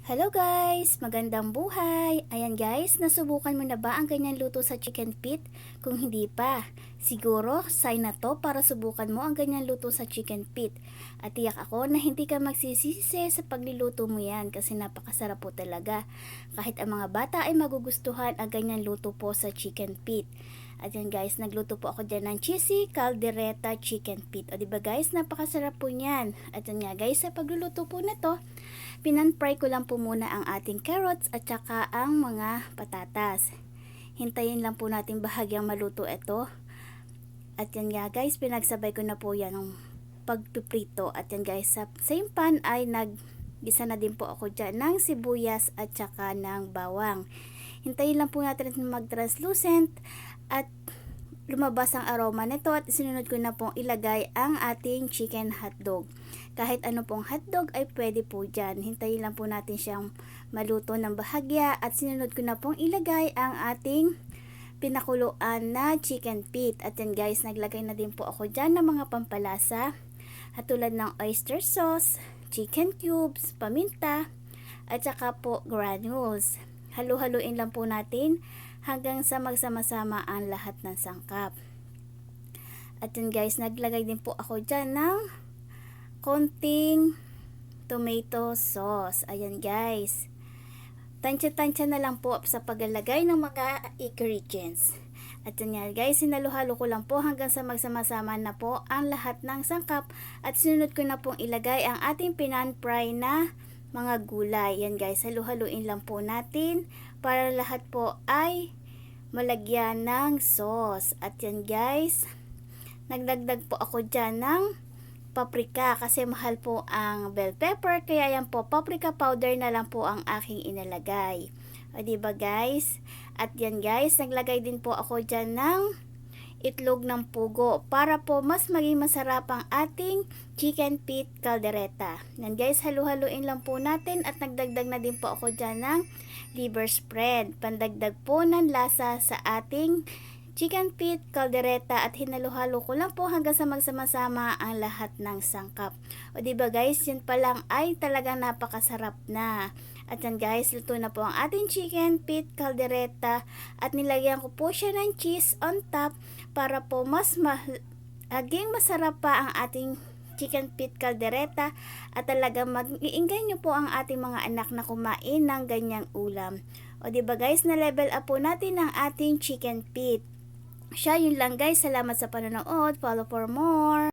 Hello guys! Magandang buhay! Ayan guys, nasubukan mo na ba ang ganyang luto sa chicken pit? Kung hindi pa, siguro sign na to para subukan mo ang ganyang luto sa chicken pit. At tiyak ako na hindi ka magsisisi sa pagluluto mo yan kasi napakasarap po talaga. Kahit ang mga bata ay magugustuhan ang ganyang luto po sa chicken pit. At yan guys, nagluto po ako dyan ng cheesy caldereta chicken pit. O diba guys, napakasarap po niyan. At yan nga guys, sa pagluluto po na to, pinan-fry ko lang po muna ang ating carrots at saka ang mga patatas. Hintayin lang po natin bahagyang maluto ito. At yan nga guys, pinagsabay ko na po yan ng pagpiprito. At yan guys, sa same pan ay naggisa na din po ako dyan ng sibuyas at saka ng bawang. Hintayin lang po natin mag-translucent at lumabas ang aroma nito at sinunod ko na pong ilagay ang ating chicken hotdog. Kahit ano pong hotdog ay pwede po dyan. Hintayin lang po natin siyang maluto ng bahagya at sinunod ko na pong ilagay ang ating pinakuluan na chicken pit. At yan guys, naglagay na din po ako dyan ng mga pampalasa at tulad ng oyster sauce, chicken cubes, paminta at saka po granules. Halu-haluin lang po natin hanggang sa magsama-sama ang lahat ng sangkap. At yun guys, naglagay din po ako dyan ng konting tomato sauce. Ayan guys. Tansya-tansya na lang po sa paglalagay ng mga ingredients. At yun nga guys, sinaluhalo ko lang po hanggang sa magsama-sama na po ang lahat ng sangkap. At sinunod ko na pong ilagay ang ating pinan-fry na mga gulay. Yan guys, halu-haluin lang po natin para lahat po ay malagyan ng sauce. At yan guys, nagdagdag po ako dyan ng paprika kasi mahal po ang bell pepper, kaya yan po, paprika powder na lang po ang aking inalagay. O diba guys? At yan guys, naglagay din po ako dyan ng itlog ng pugo para po mas maging masarap ang ating chicken pit caldereta. Yan guys, halu-haluin lang po natin at nagdagdag na din po ako dyan ng liver spread. Pandagdag po ng lasa sa ating chicken pit caldereta at hinaluhalo ko lang po hanggang sa magsama-sama ang lahat ng sangkap. O diba guys, yan pa lang ay talagang napakasarap na. At yan guys, luto na po ang ating chicken pit caldereta at nilagyan ko po siya ng cheese on top para po mas maging masarap pa ang ating chicken pit caldereta at talagang mag-iinggan nyo po ang ating mga anak na kumain ng ganyang ulam. O diba guys, na level up po natin ang ating chicken pit. Siya, yun lang guys. Salamat sa panonood. Follow for more.